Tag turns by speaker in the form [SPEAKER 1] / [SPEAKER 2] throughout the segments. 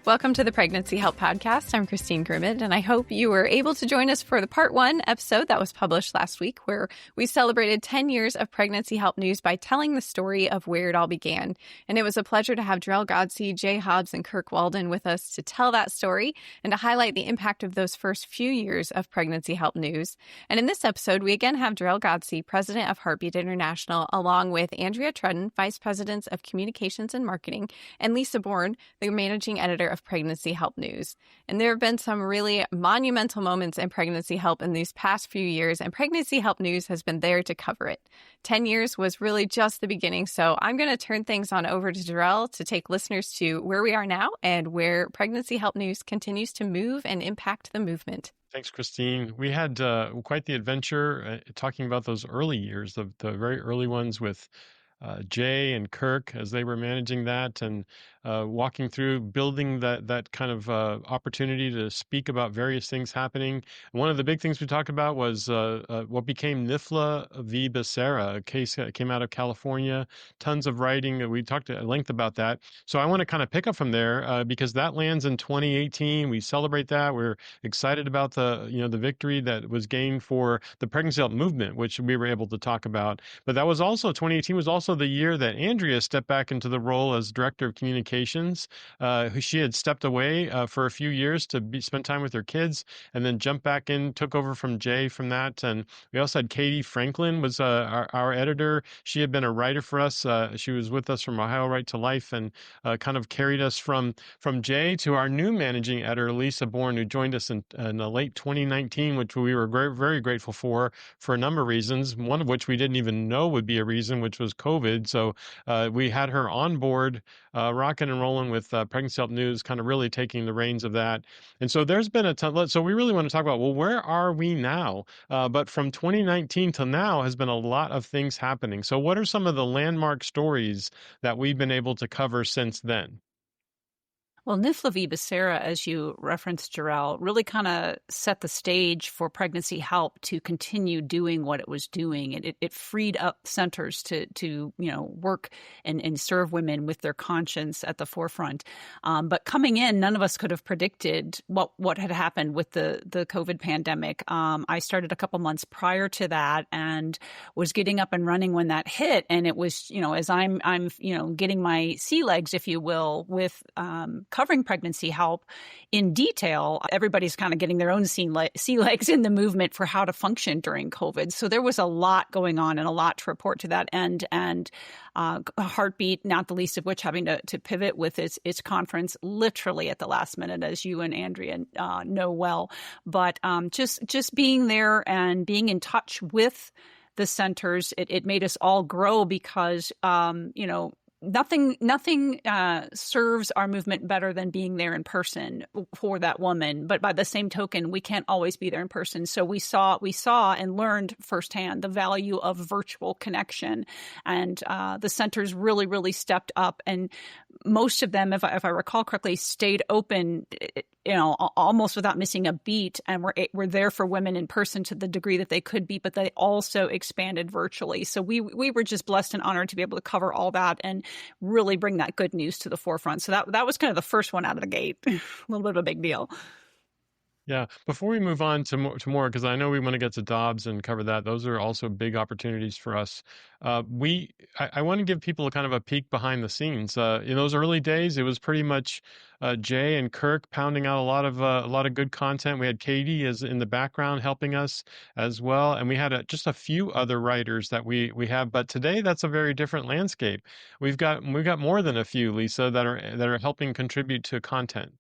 [SPEAKER 1] Welcome to the Pregnancy Help Podcast. I'm Christine Grimmett, and I hope you were able to join us for the Part 1 episode that was published last week, where we celebrated 10 years of Pregnancy Help News by telling the story of where it all began. And it was a pleasure to have Jor-El Godsey, Jay Hobbs, and Kirk Walden with us to tell that story and to highlight the impact of those first few years of Pregnancy Help News. And in this episode, we again have Jor-El Godsey, president of Heartbeat International, along with Andrea Trudden, vice president of communications and marketing, and Lisa Bourne, the managing editor of Pregnancy Help News. And there have been some really monumental moments in pregnancy help in these past few years, and Pregnancy Help News has been there to cover it. 10 years was really just the beginning, so I'm going to turn things on over to Jor-El to take listeners to where we are now and where Pregnancy Help News continues to move and impact the movement.
[SPEAKER 2] Thanks, Christine. We had quite the adventure talking about those early years, the very early ones with Jay and Kirk as they were managing that and walking through building that kind of opportunity to speak about various things happening. One of the big things we talked about was what became NIFLA v. Becerra, a case that came out of California. Tons of writing. We talked at length about that. So I want to kind of pick up from there because that lands in 2018. We celebrate that. We're excited about the victory that was gained for the pregnancy help movement, which we were able to talk about. But that was also 2018 was also the year that Andrea stepped back into the role as director of communications. She had stepped away for a few years to spend time with her kids and then jumped back in, took over from Jay from that. And we also had Katie Franklin was our editor. She had been a writer for us. She was with us from Ohio Right to Life and kind of carried us from Jay to our new managing editor, Lisa Bourne, who joined us in late 2019, which we were very grateful for a number of reasons, one of which we didn't even know would be a reason, which was COVID. So we had her on board, rocking and rolling with Pregnancy Help News, kind of really taking the reins of that. And so there's been a ton. So we really want to talk about, well, where are we now? But from 2019 to now has been a lot of things happening. So what are some of the landmark stories that we've been able to cover since then?
[SPEAKER 3] Well, NIFLA v. Becerra, as you referenced, Jor-El, really kind of set the stage for pregnancy help to continue doing what it was doing. It freed up centers to work and serve women with their conscience at the forefront. But coming in, none of us could have predicted what had happened with the COVID pandemic. I started a couple months prior to that and was getting up and running when that hit. And it was, as I'm getting my sea legs, if you will, with covering pregnancy help in detail, everybody's kind of getting their own sea legs in the movement for how to function during COVID. So there was a lot going on and a lot to report to that end. And Heartbeat, not the least of which having to pivot with its conference literally at the last minute, as you and Andrea know well. But just being there and being in touch with the centers, it made us all grow because, nothing serves our movement better than being there in person for that woman. But by the same token, we can't always be there in person. So we saw and learned firsthand the value of virtual connection. And the centers really, really stepped up. And most of them, if I recall correctly, stayed open, almost without missing a beat. And were there for women in person to the degree that they could be, but they also expanded virtually. So we were just blessed and honored to be able to cover all that and really bring that good news to the forefront. So that was kind of the first one out of the gate. A little bit of a big deal.
[SPEAKER 2] Yeah. Before we move on to more, because I know we want to get to Dobbs and cover that. Those are also big opportunities for us. I want to give people a kind of a peek behind the scenes. In those early days, it was pretty much Jay and Kirk pounding out a lot of good content. We had Katie as in the background helping us as well, and we had just a few other writers that we have. But today, that's a very different landscape. We've got more than a few, Lisa, that are helping contribute to content.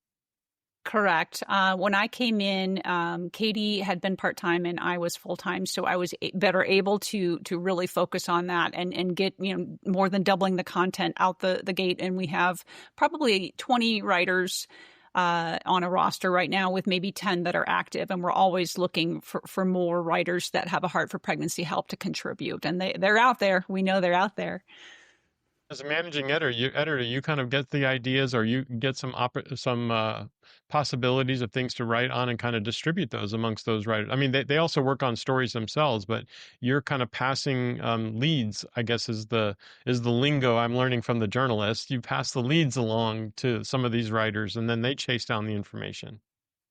[SPEAKER 3] Correct. When I came in, Katie had been part-time and I was full-time. So I was better able to really focus on that and get, more than doubling the content out the gate. And we have probably 20 writers on a roster right now with maybe 10 that are active. And we're always looking for more writers that have a heart for pregnancy help to contribute. And they're out there. We know they're out there.
[SPEAKER 2] As a managing editor, you kind of get the ideas, or you get some possibilities of things to write on, and kind of distribute those amongst those writers. I mean, they also work on stories themselves, but you're kind of passing leads, I guess, is the lingo I'm learning from the journalists. You pass the leads along to some of these writers, and then they chase down the information.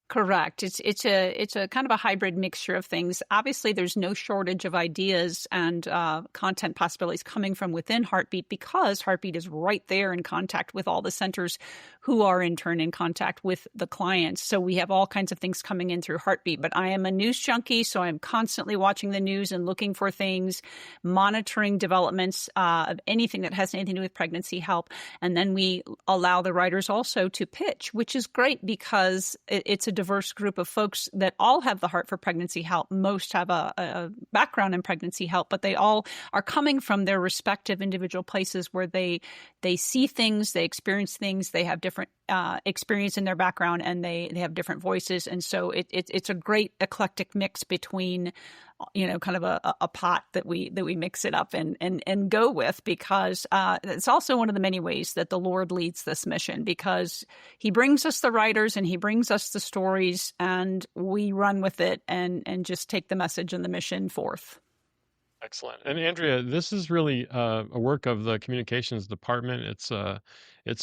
[SPEAKER 3] Correct. It's a kind of a hybrid mixture of things. Obviously, there's no shortage of ideas and content possibilities coming from within Heartbeat, because Heartbeat is right there in contact with all the centers, who are in turn in contact with the clients. So we have all kinds of things coming in through Heartbeat. But I am a news junkie, so I'm constantly watching the news and looking for things, monitoring developments of anything that has anything to do with pregnancy help. And then we allow the writers also to pitch, which is great because it's a diverse group of folks that all have the heart for pregnancy help. Most have a background in pregnancy help, but they all are coming from their respective individual places where they see things, they experience things, they have different experience in their background, and they have different voices. And so it's a great eclectic mix between, kind of a pot that we mix it up and go with, because it's also one of the many ways that the Lord leads this mission, because he brings us the writers and he brings us the stories, and we run with it and just take the message and the mission forth.
[SPEAKER 2] Excellent. And Andrea, this is really a work of the communications department. It's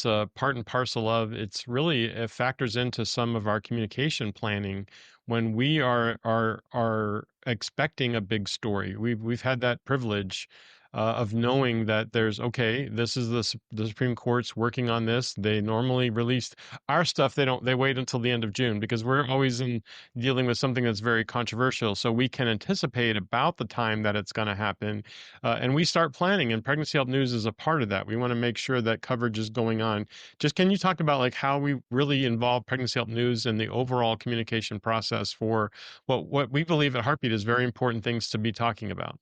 [SPEAKER 2] a part and parcel of. It's really, it factors into some of our communication planning when we are expecting a big story. We've had that privilege of knowing that this is the Supreme Court's working on this. They normally release our stuff. They wait until the end of June, because we're always dealing with something that's very controversial. So we can anticipate about the time that it's going to happen. And we start planning, and Pregnancy Help News is a part of that. We want to make sure that coverage is going on. Just, can you talk about like how we really involve Pregnancy Help News in the overall communication process for what we believe at Heartbeat is very important things to be talking about?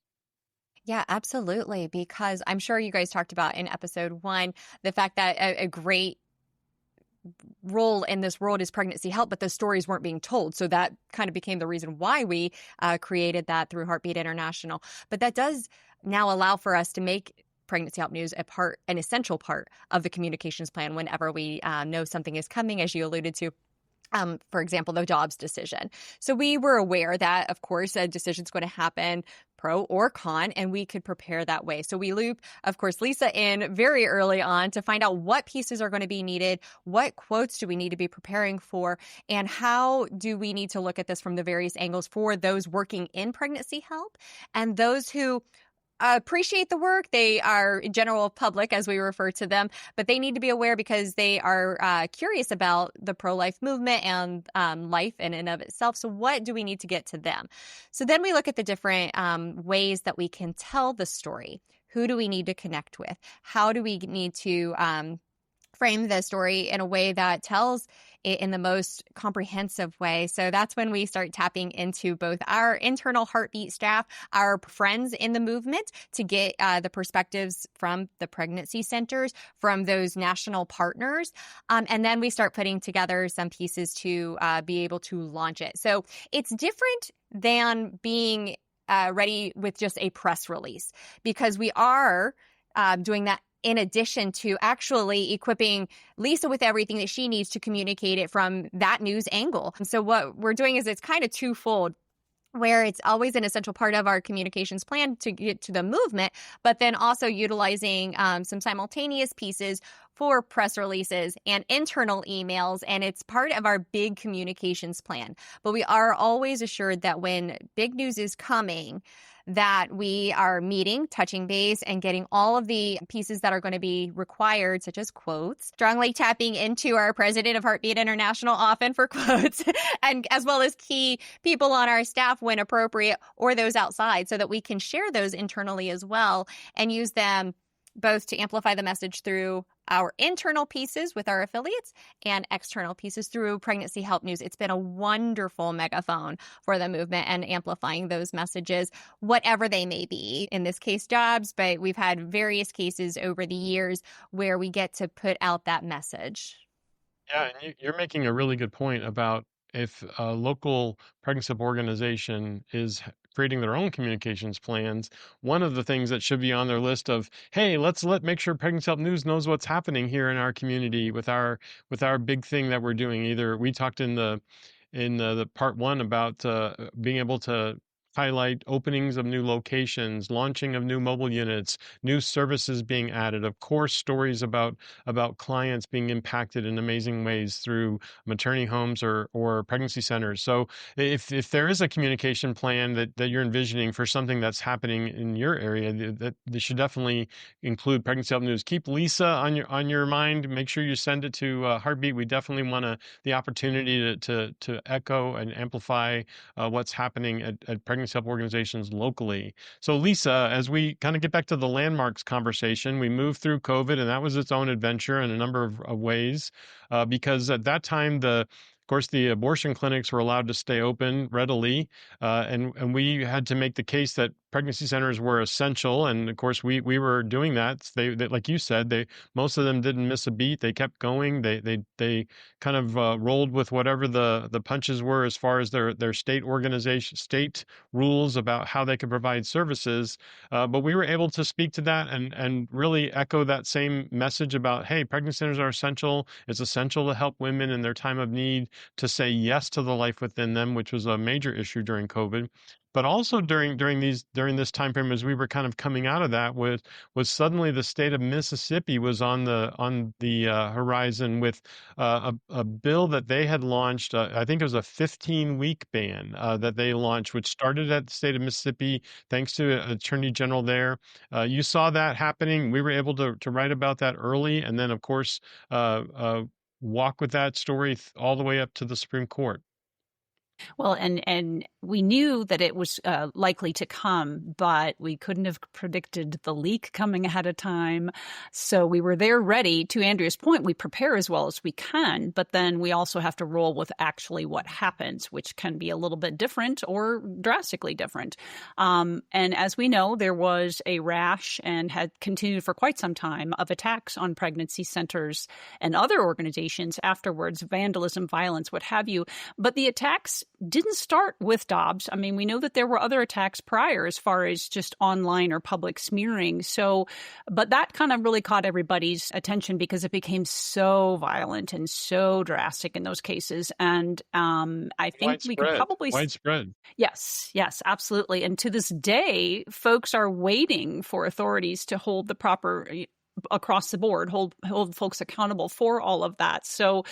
[SPEAKER 4] Yeah, absolutely. Because I'm sure you guys talked about in episode 1, the fact that a great role in this world is pregnancy help, but the stories weren't being told. So that kind of became the reason why we created that through Heartbeat International. But that does now allow for us to make Pregnancy Help News an essential part of the communications plan whenever we know something is coming, as you alluded to. For example, the Dobbs decision. So we were aware that, of course, a decision is going to happen, pro or con, and we could prepare that way. So we loop, of course, Lisa in very early on to find out what pieces are going to be needed, what quotes do we need to be preparing for, and how do we need to look at this from the various angles for those working in pregnancy help and those who appreciate the work. They are general public, as we refer to them, but they need to be aware because they are curious about the pro-life movement and life in and of itself. So what do we need to get to them? So then we look at the different ways that we can tell the story. Who do we need to connect with? How do we need to frame the story in a way that tells it in the most comprehensive way? So that's when we start tapping into both our internal Heartbeat staff, our friends in the movement, to get the perspectives from the pregnancy centers, from those national partners. And then we start putting together some pieces to be able to launch it. So it's different than being ready with just a press release, because we are doing that in addition to actually equipping Lisa with everything that she needs to communicate it from that news angle. So what we're doing is it's kind of twofold, where it's always an essential part of our communications plan to get to the movement, but then also utilizing some simultaneous pieces for press releases and internal emails, and it's part of our big communications plan. But we are always assured that when big news is coming, that we are meeting, touching base, and getting all of the pieces that are going to be required, such as quotes, strongly tapping into our president of Heartbeat International often for quotes, and as well as key people on our staff when appropriate, or those outside, so that we can share those internally as well and use them both to amplify the message through our internal pieces with our affiliates and external pieces through Pregnancy Help News. It's been a wonderful megaphone for the movement and amplifying those messages, whatever they may be. In this case, Dobbs, but we've had various cases over the years where we get to put out that message.
[SPEAKER 2] Yeah, and you're making a really good point about if a local pregnancy help organization is creating their own communications plans, one of the things that should be on their list of, hey, let's make sure Pregnancy Help News knows what's happening here in our community with our big thing that we're doing. Either we talked in the part one about being able to highlight openings of new locations, launching of new mobile units, new services being added, of course, stories about clients being impacted in amazing ways through maternity homes or pregnancy centers. So if there is a communication plan that you're envisioning for something that's happening in your area, that they should definitely include Pregnancy Help News. Keep Lisa on your mind. Make sure you send it to Heartbeat. We definitely want the opportunity to echo and amplify what's happening at pregnancy help organizations locally. So, Lisa, as we kind of get back to the landmarks conversation, we moved through COVID, and that was its own adventure in a number of ways, because at that time, of course, the abortion clinics were allowed to stay open readily, and we had to make the case that pregnancy centers were essential. And of course, we were doing that. They like you said, most of them didn't miss a beat. They kept going. They kind of rolled with whatever the punches were as far as their state rules about how they could provide services. But we were able to speak to that and really echo that same message about, hey, pregnancy centers are essential. It's essential to help women in their time of need to say yes to the life within them, which was a major issue during COVID. But also during this time frame, as we were kind of coming out of that, was suddenly the state of Mississippi was on the horizon with a bill that they had launched. I think it was a 15-week ban that they launched, which started at the state of Mississippi, thanks to Attorney General there. You saw that happening. We were able to write about that early, and then of course walk with that story all the way up to the Supreme Court.
[SPEAKER 3] Well, and we knew that it was likely to come, but we couldn't have predicted the leak coming ahead of time. So we were there ready. To Andrea's point, we prepare as well as we can, but then we also have to roll with actually what happens, which can be a little bit different or drastically different. And as we know, there was a rash and had continued for quite some time of attacks on pregnancy centers and other organizations afterwards, vandalism, violence, what have you. But the attacks didn't start with Dobbs. I mean, we know that there were other attacks prior as far as just online or public smearing. So, but that kind of really caught everybody's attention because it became so violent and so drastic in those cases. And I think we could probably...
[SPEAKER 2] Widespread.
[SPEAKER 3] Yes, absolutely. And to this day, folks are waiting for authorities to hold the proper... across the board, hold folks accountable for all of that. So,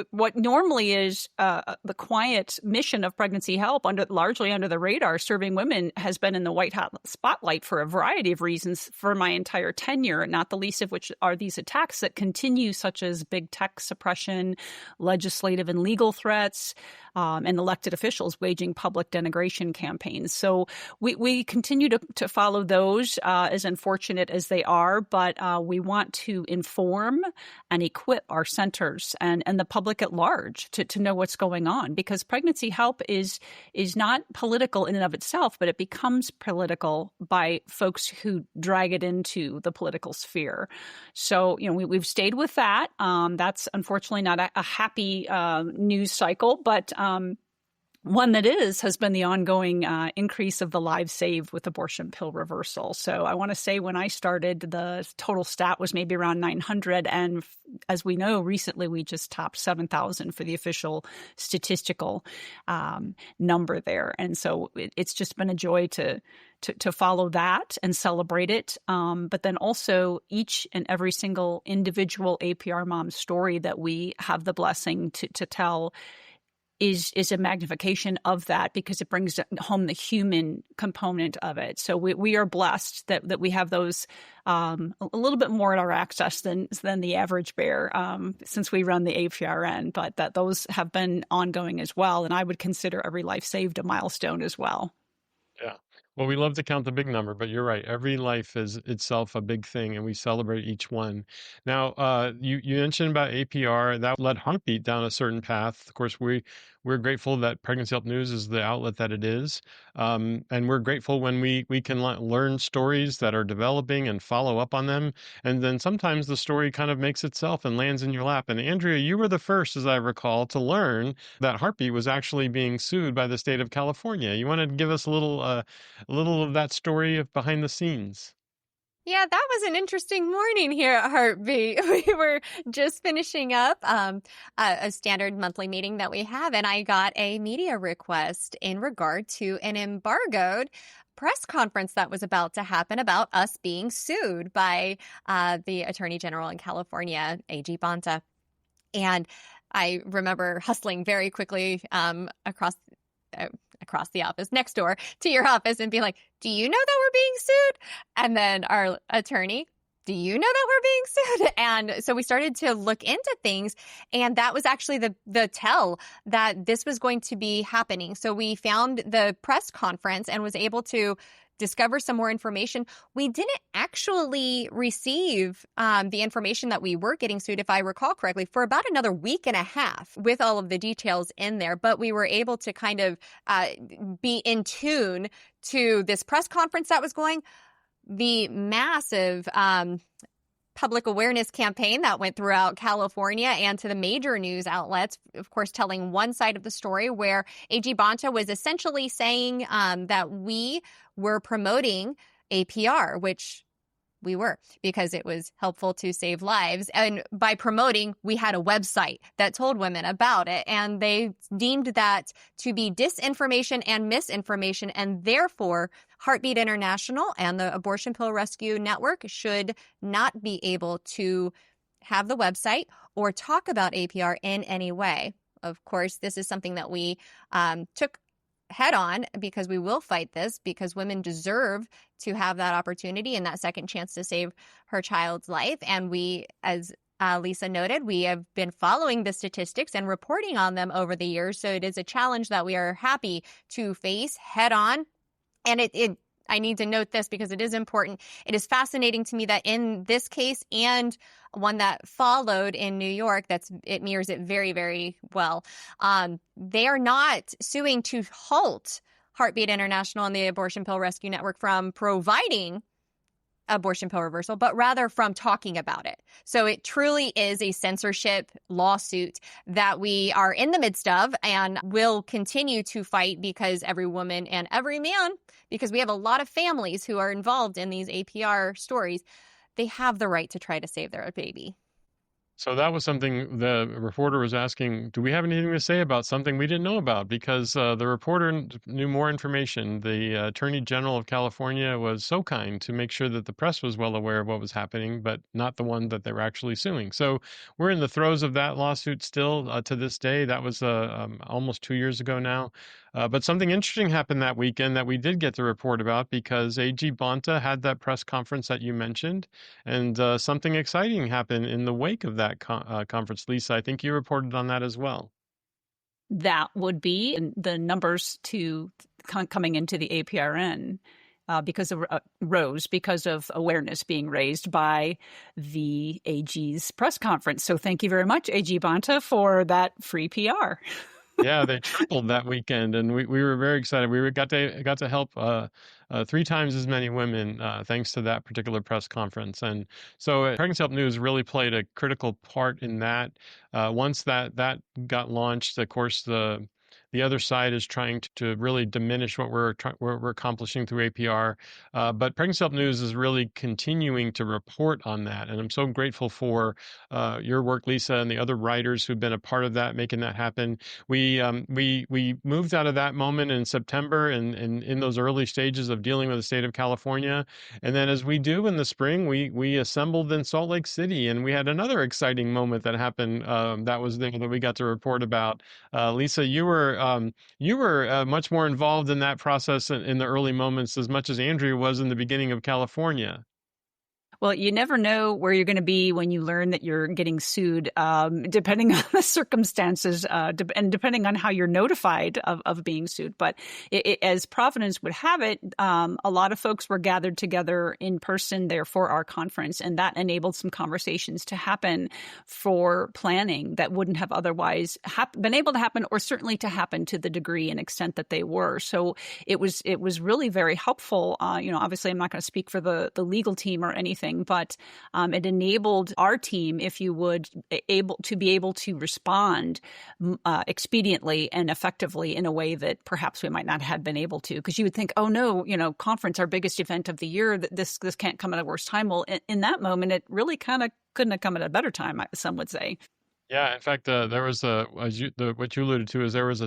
[SPEAKER 3] what normally is the quiet mission of pregnancy help, largely under the radar, serving women, has been in the white hot spotlight for a variety of reasons for my entire tenure, not the least of which are these attacks that continue, such as big tech suppression, legislative and legal threats, and elected officials waging public denigration campaigns. So we continue to follow those, as unfortunate as they are, but we want to inform and equip our centers and the public at large to know what's going on, because pregnancy help is not political in and of itself, but it becomes political by folks who drag it into the political sphere. So, we've stayed with that. That's unfortunately not a happy news cycle, but one that has been the ongoing increase of the lives saved with abortion pill reversal. So I want to say when I started, the total stat was maybe around 900. And as we know, recently we just topped 7,000 for the official statistical number there. And so it's just been a joy to follow that and celebrate it. But then also each and every single individual APR mom story that we have the blessing to tell is a magnification of that, because it brings home the human component of it. So we are blessed that we have those a little bit more at our access than the average bear, since we run the APRN, but that those have been ongoing as well. And I would consider every life saved a milestone as well.
[SPEAKER 2] Yeah. Well, we love to count the big number, but you're right. Every life is itself a big thing, and we celebrate each one. Now, you mentioned about APR that led Heartbeat down a certain path. Of course, we we're grateful that Pregnancy Help News is the outlet that it is. And we're grateful when we can learn stories that are developing and follow up on them. And then sometimes the story kind of makes itself and lands in your lap. And Andrea, you were the first, as I recall, to learn that Heartbeat was actually being sued by the state of California. You want to give us a little of that story of behind the scenes?
[SPEAKER 4] Yeah, that was an interesting morning here at Heartbeat. We were just finishing up a standard monthly meeting that we have, and I got a media request in regard to an embargoed press conference that was about to happen about us being sued by the Attorney General in California, A.G. Bonta. And I remember hustling very quickly across the office next door to your office and being like, do you know that we're being sued? And then our attorney, do you know that we're being sued? And so we started to look into things, and that was actually the tell that this was going to be happening. So we found the press conference and was able to discover some more information. We didn't actually receive the information that we were getting sued, if I recall correctly, for about another week and a half with all of the details in there. But we were able to kind of be in tune to this press conference that was going, the massive public awareness campaign that went throughout California and to the major news outlets, of course, telling one side of the story where A.G. Bonta was essentially saying that we were promoting APR, which we were, because it was helpful to save lives. And by promoting, we had a website that told women about it. And they deemed that to be disinformation and misinformation. And therefore, Heartbeat International and the Abortion Pill Rescue Network should not be able to have the website or talk about APR in any way. Of course, this is something that we took head on, because we will fight this, because women deserve to have that opportunity and that second chance to save her child's life. And we, as Lisa noted, we have been following the statistics and reporting on them over the years. So it is a challenge that we are happy to face head on. And I need to note this because it is important. It is fascinating to me that in this case and one that followed in New York, it mirrors it very, very well. They are not suing to halt Heartbeat International and the Abortion Pill Rescue Network from providing abortion pill reversal, but rather from talking about it. So it truly is a censorship lawsuit that we are in the midst of and will continue to fight, because every woman and every man, because we have a lot of families who are involved in these APR stories, they have the right to try to save their baby.
[SPEAKER 2] So that was something the reporter was asking, do we have anything to say about something we didn't know about? Because the reporter knew more information. The Attorney General of California was so kind to make sure that the press was well aware of what was happening, but not the one that they were actually suing. So we're in the throes of that lawsuit still to this day. That was almost 2 years ago now. But something interesting happened that weekend that we did get to report about, because A.G. Bonta had that press conference that you mentioned, and something exciting happened in the wake of that conference. Lisa, I think you reported on that as well.
[SPEAKER 3] That would be the numbers coming into the APRN because of rose because of awareness being raised by the AG's press conference. So thank you very much, A.G. Bonta, for that free PR.
[SPEAKER 2] Yeah, they tripled that weekend, and we were very excited. We got to help 3 times as many women thanks to that particular press conference. And so Pregnancy Help News really played a critical part in that. Once that got launched, of course, the other side is trying to really diminish what we're accomplishing through APR. But Pregnancy Help News is really continuing to report on that. And I'm so grateful for your work, Lisa, and the other writers who've been a part of that, making that happen. We moved out of that moment in September and in those early stages of dealing with the state of California. And then as we do in the spring, we assembled in Salt Lake City, and we had another exciting moment that happened that was there that we got to report about. Lisa, you were much more involved in that process in the early moments as much as Andrea was in the beginning of California.
[SPEAKER 3] Well, you never know where you're going to be when you learn that you're getting sued, depending on the circumstances and depending on how you're notified of being sued. But as Providence would have it, a lot of folks were gathered together in person there for our conference, and that enabled some conversations to happen for planning that wouldn't have otherwise been able to happen, or certainly to happen to the degree and extent that they were. So it was really very helpful. Obviously, I'm not going to speak for the legal team or anything, but it enabled our team, if you would, be able to respond expediently and effectively in a way that perhaps we might not have been able to. Because you would think, oh no, conference, our biggest event of the year, this can't come at a worse time. Well, in that moment, it really kind of couldn't have come at a better time, some would say.
[SPEAKER 2] Yeah, in fact, there was what you alluded to is there was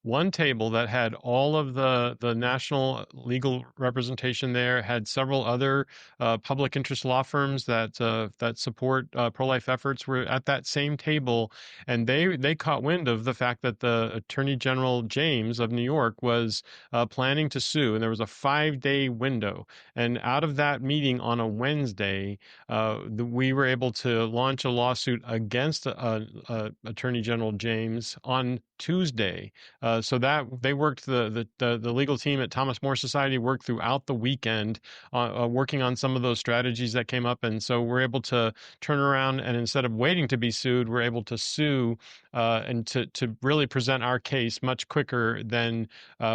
[SPEAKER 2] one table that had all of the national legal representation there, had several other public interest law firms that support pro-life efforts were at that same table, and they caught wind of the fact that the Attorney General James of New York was planning to sue, and there was a 5-day window. And out of that meeting on a Wednesday, we were able to launch a lawsuit against Attorney General James on Tuesday. So that they worked, the legal team at Thomas More Society worked throughout the weekend working on some of those strategies that came up. And so we're able to turn around, and instead of waiting to be sued, we're able to sue and to really present our case much quicker than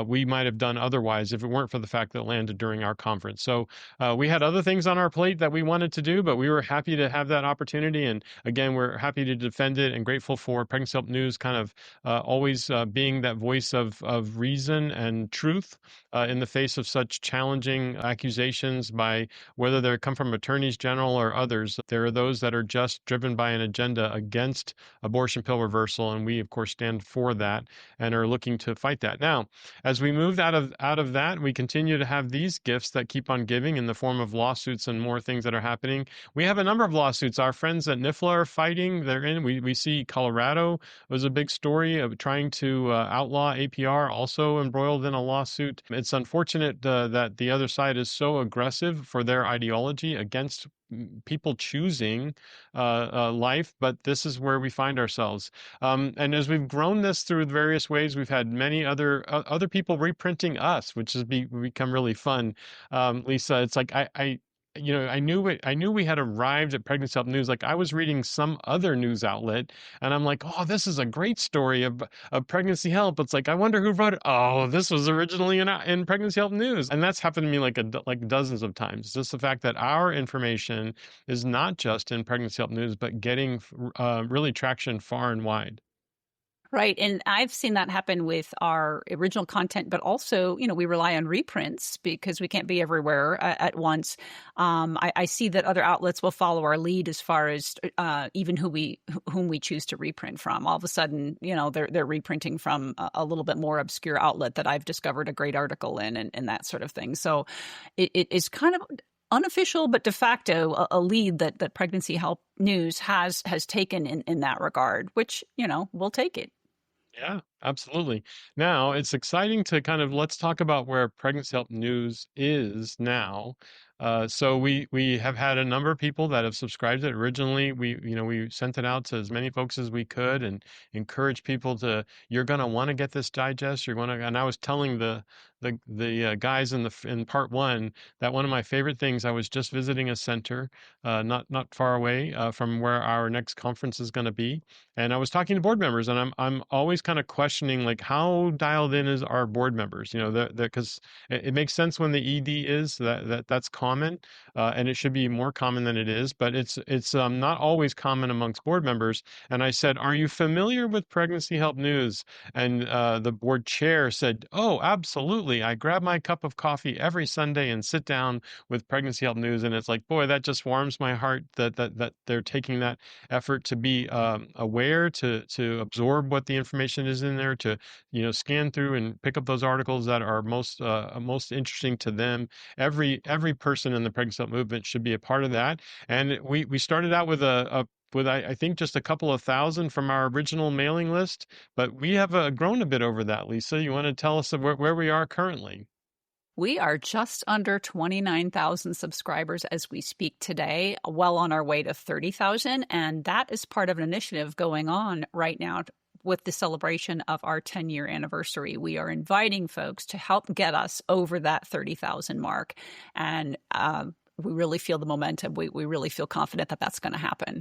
[SPEAKER 2] we might have done otherwise if it weren't for the fact that it landed during our conference. So we had other things on our plate that we wanted to do, but we were happy to have that opportunity. And again, we're happy to defend it and grateful for Pregnancy Help News kind of always being that voice of reason and truth in the face of such challenging accusations, by whether they come from attorneys general or others. There are those that are just driven by an agenda against abortion pill reversal, and we of course stand for that and are looking to fight that. Now, as we moved out of that, we continue to have these gifts that keep on giving in the form of lawsuits and more things that are happening. We have a number of lawsuits. Our friends at NIFLA are fighting. They're in. We see Colorado was a big story of trying to outlaw APR, also embroiled in a lawsuit. It's unfortunate that the other side is so aggressive for their ideology against people choosing life, but this is where we find ourselves. And as we've grown this through various ways, we've had many other people reprinting us, which has become really fun. Lisa, it's like I knew we had arrived at Pregnancy Help News. Like, I was reading some other news outlet, and I'm like, oh, this is a great story of pregnancy help. It's like, I wonder who wrote it. Oh, this was originally in Pregnancy Help News, and that's happened to me like dozens of times. Just the fact that our information is not just in Pregnancy Help News, but getting really traction far and wide.
[SPEAKER 3] Right. And I've seen that happen with our original content, but also, we rely on reprints because we can't be everywhere at once. I see that other outlets will follow our lead as far as even whom we choose to reprint from. All of a sudden, they're reprinting from a little bit more obscure outlet that I've discovered a great article in and that sort of thing. So it is kind of unofficial, but de facto, a lead that Pregnancy Help News has taken in that regard, which, we'll take it.
[SPEAKER 2] Yeah, absolutely. Now, it's exciting to let's talk about where Pregnancy Help News is now. So we have had a number of people that have subscribed to it. Originally, we sent it out to as many folks as we could and encouraged people you're going to want to get this digest. And I was telling the guys in part one that one of my favorite things, I was just visiting a center not far away from where our next conference is going to be, and I was talking to board members, and I'm always kind of questioning, like, how dialed in is our board members? Because it makes sense when the ED is that's common, and it should be more common than it is, but it's not always common amongst board members. And I said, "Are you familiar with Pregnancy Help News?" And the board chair said, "Oh, absolutely. I grab my cup of coffee every Sunday and sit down with Pregnancy Help News." And it's like, boy, that just warms my heart that they're taking that effort to be aware, to absorb what the information is in there, to scan through and pick up those articles that are most interesting to them. Every person in the Pregnancy Help movement should be a part of that. And we started out with I think just a couple of thousand from our original mailing list, but we have grown a bit over that. Lisa, you want to tell us where we are currently?
[SPEAKER 3] We are just under 29,000 subscribers as we speak today, well on our way to 30,000. And that is part of an initiative going on right now with the celebration of our 10-year anniversary. We are inviting folks to help get us over that 30,000 mark. And we really feel the momentum. We really feel confident that that's going to happen.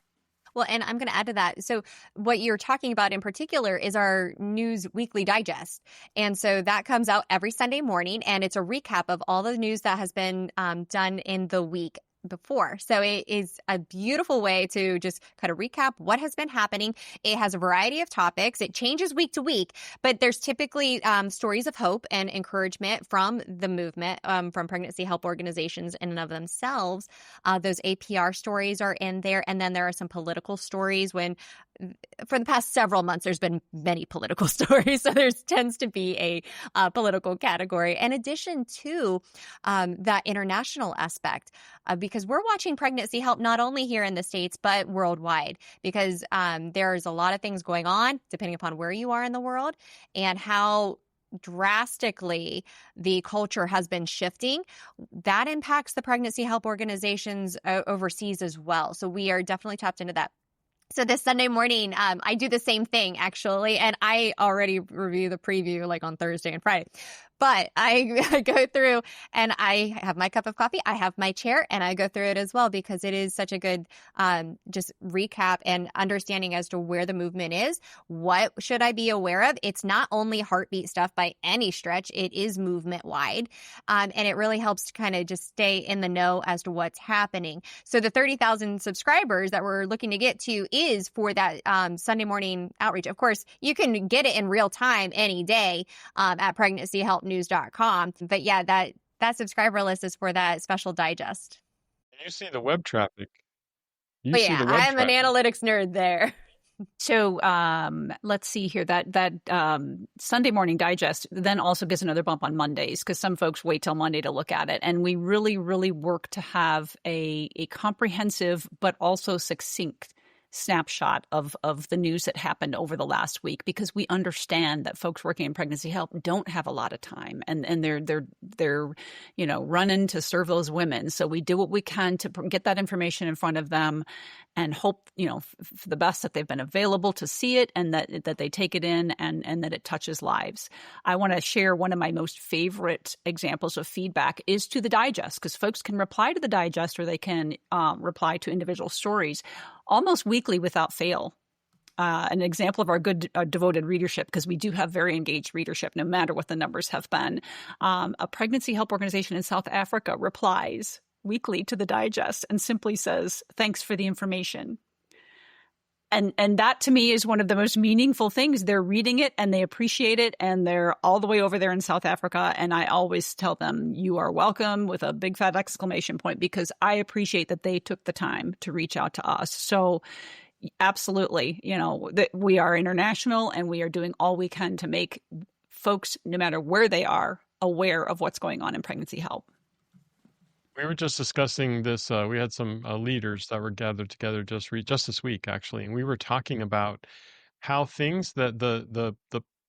[SPEAKER 4] Well, and I'm going to add to that. So what you're talking about in particular is our news weekly digest. And so that comes out every Sunday morning, and it's a recap of all the news that has been done in the week before. So it is a beautiful way to just kind of recap what has been happening. It has a variety of topics. It changes week to week, but there's typically stories of hope and encouragement from the movement, from pregnancy help organizations in and of themselves. Those APR stories are in there. And then there are some political stories when for the past several months, there's been many political stories. So there tends to be a political category in addition to that international aspect, because we're watching pregnancy help not only here in the States, but worldwide, because there's a lot of things going on depending upon where you are in the world and how drastically the culture has been shifting. That impacts the pregnancy help organizations overseas as well. So we are definitely tapped into that. So this Sunday morning, I do the same thing, actually, and I already review the preview like on Thursday and Friday. But I go through and I have my cup of coffee, I have my chair, and I go through it as well because it is such a good just recap and understanding as to where the movement is. What should I be aware of? It's not only heartbeat stuff by any stretch. It is movement wide. And it really helps to kind of just stay in the know as to what's happening. So the 30,000 subscribers that we're looking to get to is for that Sunday morning outreach. Of course, you can get it in real time any day at pregnancyhelpnews.com. But yeah, that subscriber list is for that special digest.
[SPEAKER 2] You see the web traffic.
[SPEAKER 4] But yeah, I'm an analytics nerd there.
[SPEAKER 3] So let's see here. That Sunday morning digest then also gives another bump on Mondays because some folks wait till Monday to look at it. And we really, really work to have a comprehensive but also succinct snapshot of the news that happened over the last week, because we understand that folks working in pregnancy help don't have a lot of time and they're running to serve those women. So we do what we can to get that information in front of them and hope, for the best that they've been available to see it and that they take it in and that it touches lives. I want to share one of my most favorite examples of feedback is to the digest, because folks can reply to the digest or they can reply to individual stories almost weekly without fail. An example of our good devoted readership, because we do have very engaged readership no matter what the numbers have been. A pregnancy help organization in South Africa replies weekly to the digest and simply says, "Thanks for the information." And that to me is one of the most meaningful things. They're reading it and they appreciate it, and they're all the way over there in South Africa. And I always tell them, "You are welcome," with a big fat exclamation point, because I appreciate that they took the time to reach out to us. So absolutely, that we are international and we are doing all we can to make folks, no matter where they are, aware of what's going on in pregnancy help.
[SPEAKER 2] We were just discussing this. We had some leaders that were gathered together just this week, actually, and we were talking about how things that the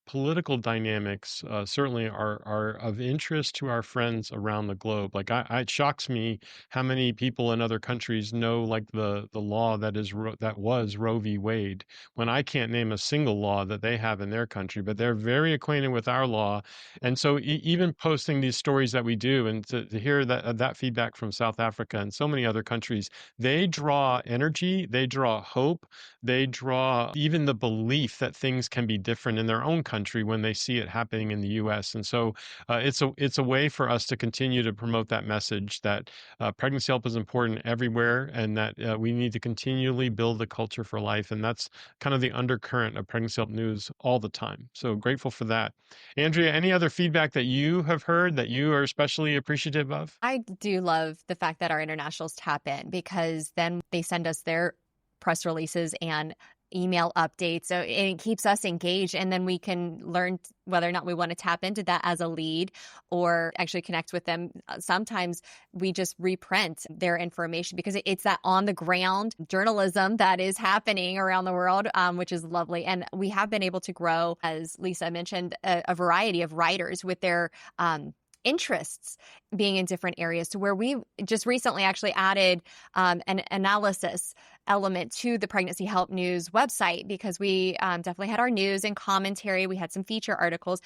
[SPEAKER 2] political dynamics certainly are of interest to our friends around the globe. Like it shocks me how many people in other countries know like the law that was Roe v. Wade, when I can't name a single law that they have in their country, but they're very acquainted with our law. And so even posting these stories that we do and to hear that feedback from South Africa and so many other countries, they draw energy, they draw hope, they draw even the belief that things can be different in their own country when they see it happening in the U.S. And so it's a way for us to continue to promote that message that pregnancy help is important everywhere, and that we need to continually build a culture for life. And that's kind of the undercurrent of pregnancy help news all the time. So grateful for that. Andrea, any other feedback that you have heard that you are especially appreciative of?
[SPEAKER 4] I do love the fact that our internationals tap in, because then they send us their press releases and email updates. So it keeps us engaged, and then we can learn whether or not we want to tap into that as a lead or actually connect with them. Sometimes we just reprint their information because it's that on the ground journalism that is happening around the world, which is lovely. And we have been able to grow, as Lisa mentioned, a variety of writers with their interests being in different areas, to where we just recently actually added an analysis element to the Pregnancy Help News website, because we definitely had our news and commentary. We had some feature articles,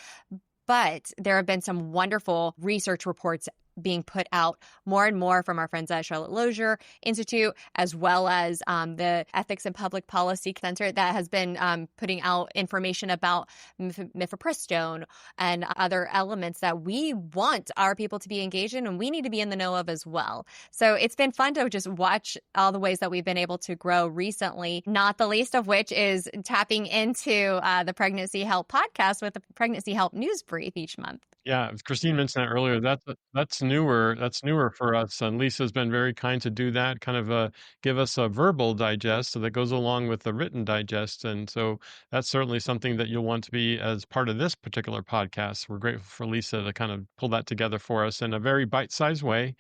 [SPEAKER 4] but there have been some wonderful research reports being put out more and more from our friends at Charlotte Lozier Institute, as well as the Ethics and Public Policy Center that has been putting out information about mifepristone and other elements that we want our people to be engaged in, and we need to be in the know of as well. So it's been fun to just watch all the ways that we've been able to grow recently, not the least of which is tapping into the Pregnancy Help podcast with the Pregnancy Help News Brief each month.
[SPEAKER 2] Yeah, Christine mentioned that earlier. That's newer. That's newer for us, and Lisa's been very kind to do that. Kind of give us a verbal digest, so that goes along with the written digest, and so that's certainly something that you'll want to be as part of this particular podcast. We're grateful for Lisa to kind of pull that together for us in a very bite-sized way.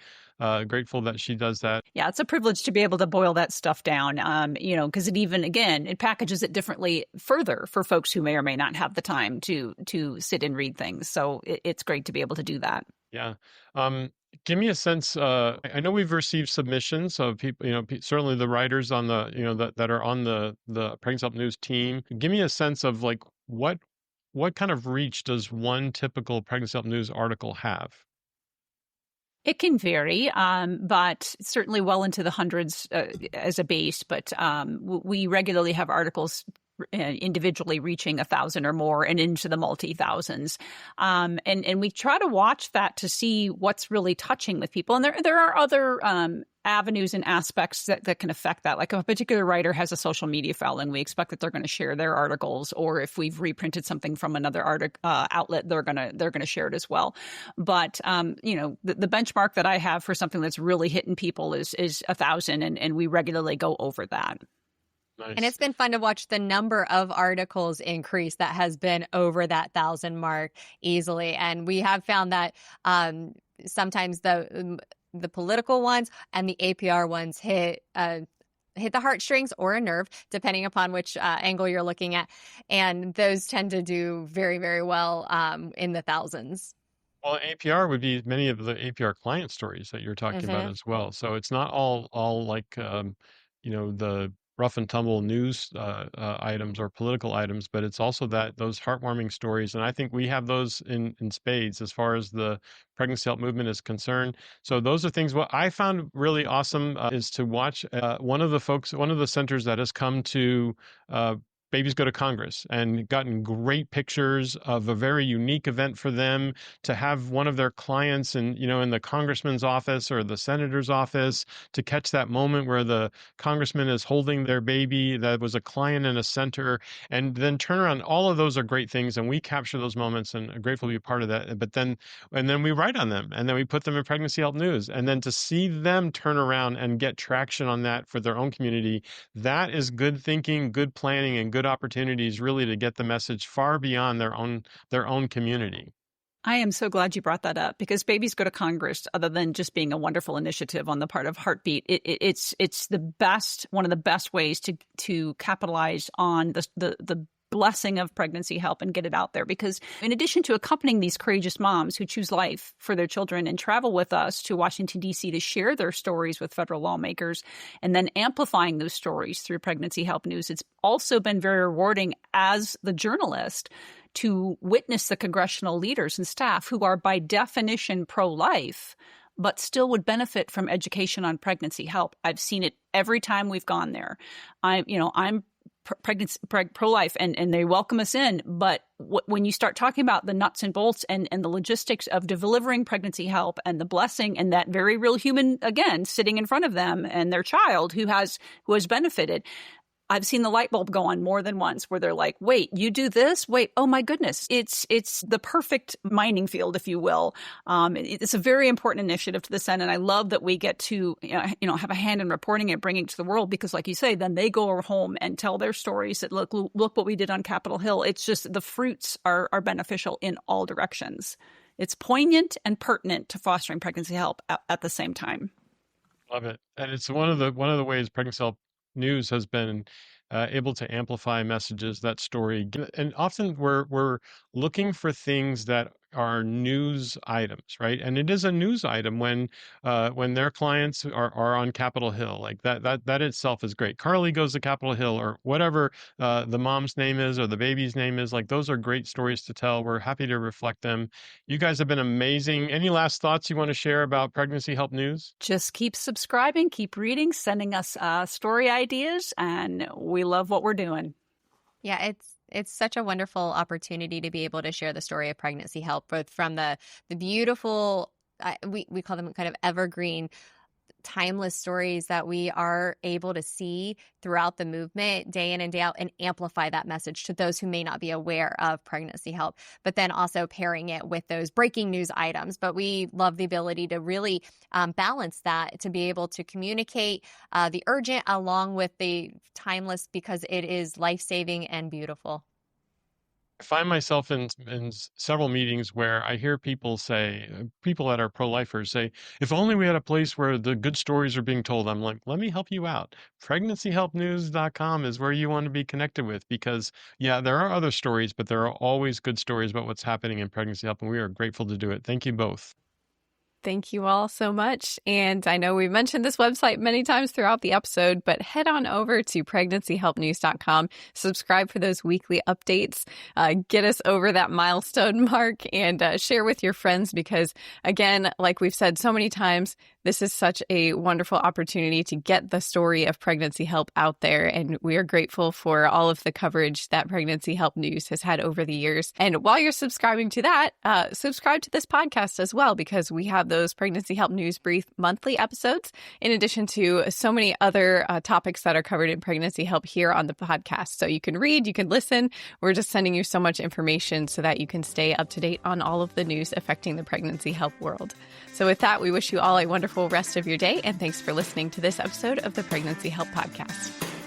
[SPEAKER 2] Grateful that she does that.
[SPEAKER 3] Yeah, it's a privilege to be able to boil that stuff down, because it packages it differently further for folks who may or may not have the time to sit and read things. So it's great to be able to do that.
[SPEAKER 2] Yeah. Give me a sense. I know we've received submissions of people, certainly the writers on the, that are on the Pregnancy Help News team. Give me a sense of like what kind of reach does one typical Pregnancy Help News article have?
[SPEAKER 3] It can vary, but certainly well into the hundreds as a base. But we regularly have articles individually reaching 1,000 or more and into the multi-thousands. And we try to watch that to see what's really touching with people. And there are other avenues and aspects that can affect that. Like if a particular writer has a social media following, we expect that they're going to share their articles, or if we've reprinted something from another outlet, they're going to share it as well. But the benchmark that I have for something that's really hitting people is 1,000, and we regularly go over that.
[SPEAKER 2] Nice.
[SPEAKER 4] And it's been fun to watch the number of articles increase that has been over that 1,000 mark easily. And we have found that sometimes the political ones and the APR ones hit the heartstrings or a nerve, depending upon which angle you're looking at. And those tend to do very, very well in the thousands.
[SPEAKER 2] Well, APR would be many of the APR client stories that you're talking about as well. So it's not all like, the rough and tumble news items or political items, but it's also those heartwarming stories. And I think we have those in spades as far as the pregnancy help movement is concerned. So those are things. What I found really awesome is to watch one of the centers that has come to Babies Go to Congress and gotten great pictures of a very unique event for them, to have one of their clients in the congressman's office or the senator's office, to catch that moment where the congressman is holding their baby that was a client in a center, and then turn around. All of those are great things, and we capture those moments and are grateful to be a part of that. But then we write on them, and then we put them in Pregnancy Help News, and then to see them turn around and get traction on that for their own community, that is good thinking, good planning, and good opportunities really to get the message far beyond their own community.
[SPEAKER 3] I am so glad you brought that up, because Babies Go to Congress, other than just being a wonderful initiative on the part of Heartbeat, it's one of the best ways to capitalize on the blessing of pregnancy help and get it out there. Because in addition to accompanying these courageous moms who choose life for their children and travel with us to Washington, D.C. to share their stories with federal lawmakers, and then amplifying those stories through Pregnancy Help News, it's also been very rewarding as the journalist to witness the congressional leaders and staff who are by definition pro-life, but still would benefit from education on pregnancy help. I've seen it every time we've gone there. I'm pro-life, and they welcome us in. But when you start talking about the nuts and bolts and the logistics of delivering pregnancy help and the blessing and that very real human, again, sitting in front of them and their child who has benefited, I've seen the light bulb go on more than once where they're like, wait, you do this? Wait, oh my goodness. It's the perfect mining field, if you will. It's a very important initiative to the Senate. And I love that we get to, have a hand in reporting it, bringing it to the world, because like you say, then they go home and tell their stories that look what we did on Capitol Hill. It's just the fruits are beneficial in all directions. It's poignant and pertinent to fostering pregnancy help at the same time.
[SPEAKER 2] Love it. And it's one of the ways Pregnancy Help News has been able to amplify messages, that story. And often we're looking for things that are news items, right? And it is a news item when their clients are on Capitol Hill. Like that itself is great. Carly goes to Capitol Hill, or whatever the mom's name is or the baby's name is. Like, those are great stories to tell. We're happy to reflect them. You guys have been amazing. Any last thoughts you want to share about Pregnancy Help News?
[SPEAKER 3] Just keep subscribing, keep reading, sending us story ideas, and we love what we're doing.
[SPEAKER 4] Yeah, it's such a wonderful opportunity to be able to share the story of pregnancy help, both from the beautiful, we call them kind of evergreen, timeless stories that we are able to see throughout the movement day in and day out, and amplify that message to those who may not be aware of pregnancy help, but then also pairing it with those breaking news items. But we love the ability to really balance that, to be able to communicate the urgent along with the timeless, because it is life-saving and beautiful.
[SPEAKER 2] I find myself in several meetings where I hear people say, people that are pro-lifers say, if only we had a place where the good stories are being told. I'm like, let me help you out. PregnancyHelpNews.com is where you want to be connected with, because yeah, there are other stories, but there are always good stories about what's happening in pregnancy help, and we are grateful to do it. Thank you both.
[SPEAKER 1] Thank you all so much. And I know we've mentioned this website many times throughout the episode, but head on over to PregnancyHelpNews.com, subscribe for those weekly updates, get us over that milestone mark, and share with your friends, because again, like we've said so many times, this is such a wonderful opportunity to get the story of pregnancy help out there. And we are grateful for all of the coverage that Pregnancy Help News has had over the years. And while you're subscribing to that, subscribe to this podcast as well, because we have those Pregnancy Help News Brief monthly episodes, in addition to so many other topics that are covered in Pregnancy Help here on the podcast. So you can read, you can listen. We're just sending you so much information so that you can stay up to date on all of the news affecting the pregnancy help world. So with that, we wish you all a wonderful rest of your day, and thanks for listening to this episode of the Pregnancy Help Podcast.